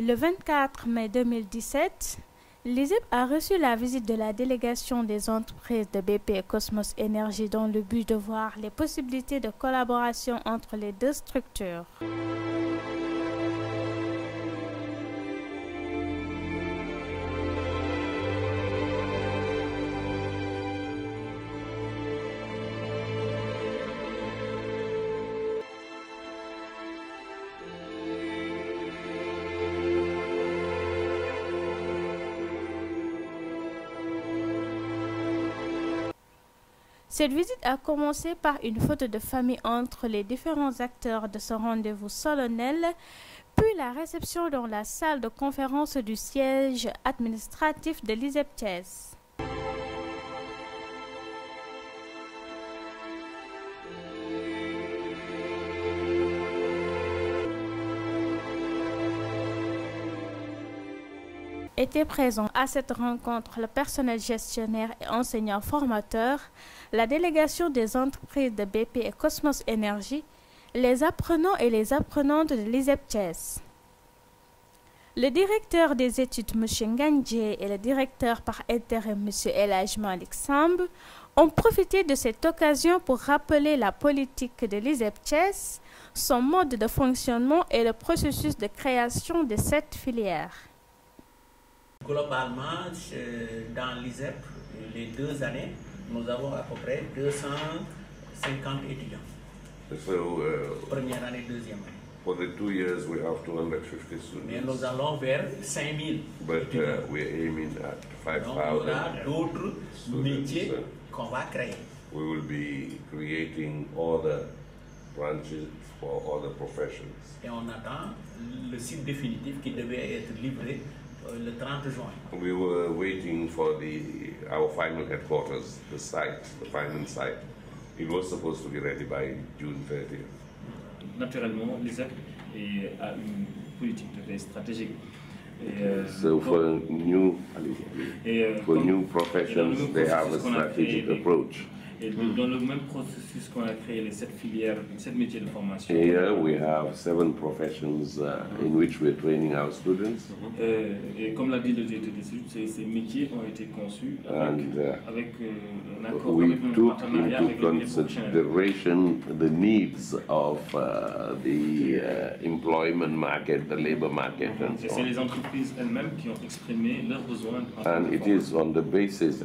Le 24 mai 2017, l'ISEP a reçu la visite de la délégation des entreprises de BP et Cosmos Energy dans le but de voir les possibilités de collaboration entre les deux structures. Cette visite a commencé par une photo de famille entre les différents acteurs de ce rendez-vous solennel, puis la réception dans la salle de conférence du siège administratif de l'ISEP Thiès. Étaient présents à cette rencontre le personnel gestionnaire et enseignants formateurs, la délégation des entreprises de BP et Cosmos Energy, les apprenants et les apprenantes de l'ISEP Thiès. Le directeur des études, M. Ngandje, et le directeur par intérim, M. El Hadj Malick Samb, ont profité de cette occasion pour rappeler la politique de l'ISEP Thiès, son mode de fonctionnement et le processus de création de cette filière. Globalement, dans l'ISEP, les 2 années, nous avons à peu près 250 étudiants. So, Première année, deuxième année. for the 2 years, we have 250 students. Mais nous allons vers 5000 But étudiants. we're aiming at Donc, il y aura 5,000 d'autres métiers students. qu'on va créer. We will be creating other branches for other professions. Et on attend le site définitif qui devait être livré le 30 juin. We were waiting for our final headquarters, the final site. It was supposed to be ready by June 30th. Naturellement, l'ISEP a une politique de veille stratégique. So for new professions, they have a strategic approach. Et dans le même processus qu'on a créé les 7 filières, 7 métiers de formation. Here we have 7 professions in which we're training our students. Et comme l'a dit le directeur des études, ces métiers ont été conçus avec un accord, We avec un took partenariat into avec les professionnels. consideration the needs of the employment market, the labor market, and Et so c'est on. les entreprises elles-mêmes qui ont exprimé leurs besoins. And it is on the basis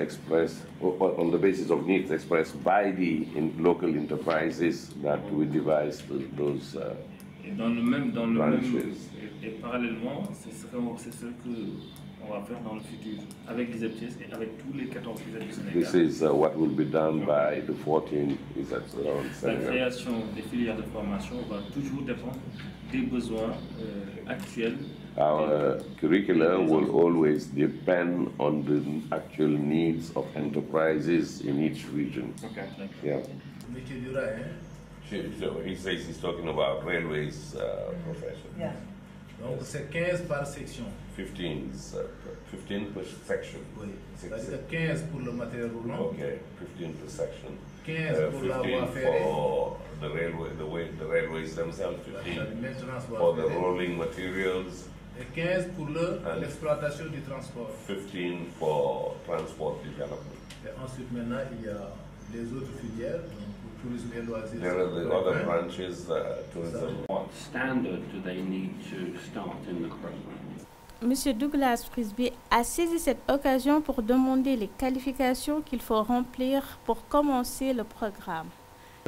of needs expressed by the local enterprises that we devised those Et dans le même, branches. et parallèlement, c'est ce qu'on va faire dans le futur avec les EPTS et avec tous les 14 filières du Sénégal. This is what will be done by the 14 is at around La Senegal. création des filières de formation va toujours dépendre des besoins actuels. Our curricula will always depend on the actual needs of enterprises in each region. Okay. Yeah. Métier du rail, So he says he's talking about railways profession. hein? Donc c'est 15 par section. 15 per section. Oui. C'est-à-dire 15 pour le matériel roulant, Okay, 15 per section. 15 pour la 15 voie ferrée, for the railways themselves, la 15 maintenance for voie the ferrée, rolling materials, et 15 pour l'exploitation du transport. 15 for transport development. Et ensuite maintenant il y a les autres filières, donc pour tourisme et loisirs. There are the other branches, tourism. What standard do they need to start in the program? M. Douglas Frisbee a saisi cette occasion pour demander les qualifications qu'il faut remplir pour commencer le programme.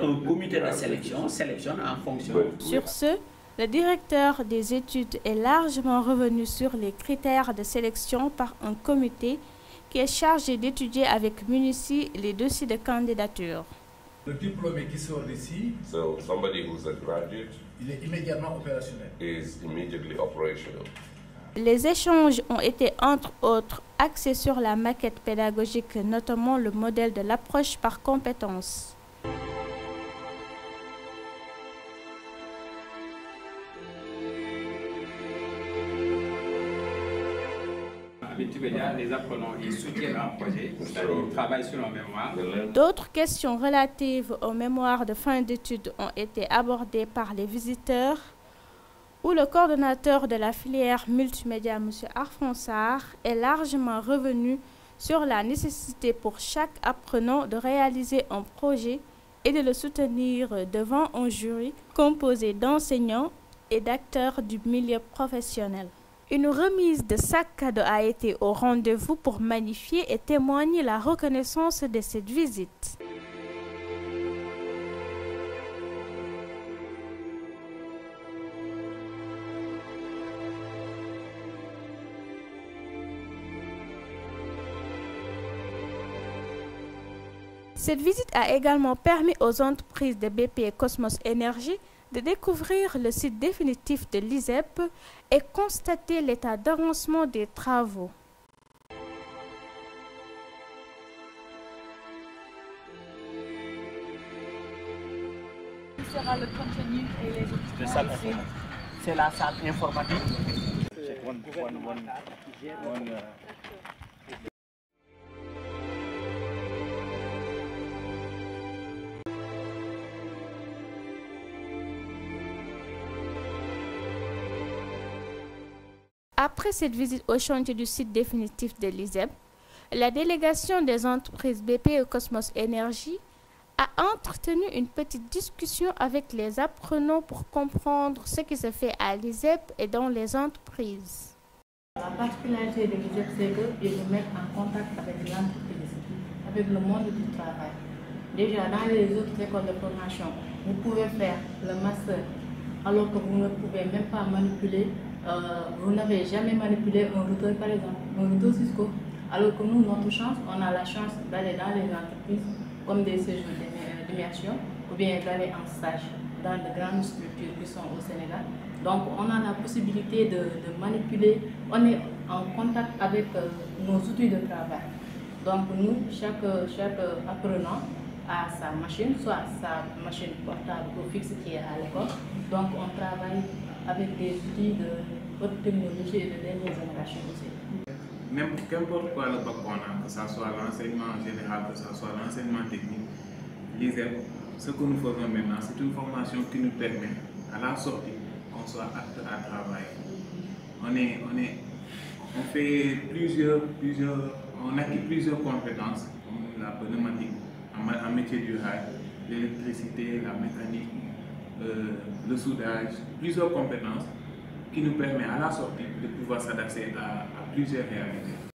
Un comité de sélection sélectionne en fonction. Sur ce, le directeur des études est largement revenu sur les critères de sélection par un comité qui est chargé d'étudier avec Munici les dossiers de candidature. Le diplômé qui sort d'ici, So somebody who's a graduate il est immédiatement opérationnel. is immediately operational. Les échanges ont été entre autres axés sur la maquette pédagogique, notamment le modèle de l'approche par compétences. Wikipédia, les apprenants, ils soutiennent un projet, c'est-à-dire ils travaillent sur un mémoire. D'autres questions relatives aux mémoires de fin d'études ont été abordées par les visiteurs, où le coordonnateur de la filière multimédia, M. Arfonsar, est largement revenu sur la nécessité pour chaque apprenant de réaliser un projet et de le soutenir devant un jury composé d'enseignants et d'acteurs du milieu professionnel. Une remise de sacs cadeaux a été au rendez-vous pour magnifier et témoigner la reconnaissance de cette visite. Cette visite a également permis aux entreprises de BP et Cosmos Énergie de découvrir le site définitif de l'ISEP et constater l'état d'avancement des travaux. Ce sera le contenu et les équipements. C'est la salle informatique. Après cette visite au chantier du site définitif de l'ISEP, la délégation des entreprises BP et Cosmos Énergie a entretenu une petite discussion avec les apprenants pour comprendre ce qui se fait à l'ISEP et dans les entreprises. La particularité de l'ISEP, c'est qu'ils nous mettent en contact avec l'entreprise, avec le monde du travail. Déjà, dans les autres écoles de formation, vous pouvez faire le master alors que vous ne pouvez même pas manipuler. Vous n'avez jamais manipulé un routeur, par exemple, un routeur Cisco. Alors que nous, notre chance, on a la chance d'aller dans les entreprises comme des séjours d'immersion ou bien d'aller en stage dans de grandes structures qui sont au Sénégal. Donc, on a la possibilité de manipuler. On est en contact avec nos outils de travail. Donc, nous, chaque apprenant a sa machine, soit sa machine portable ou fixe qui est à l'école. Donc, on travaille avec des outils de haute technologie et de dernière génération aussi. Même qu'importe quoi le bac qu'on a, que ce soit l'enseignement général, que ce soit l'enseignement technique, l'ISEP, ce que nous faisons maintenant, c'est une formation qui nous permet, à la sortie, qu'on soit apte à travailler. On acquit plusieurs compétences, comme la pneumatique, en métier du rail, l'électricité, la mécanique, le soudage, plusieurs compétences qui nous permettent à la sortie de pouvoir s'adapter à plusieurs réalités.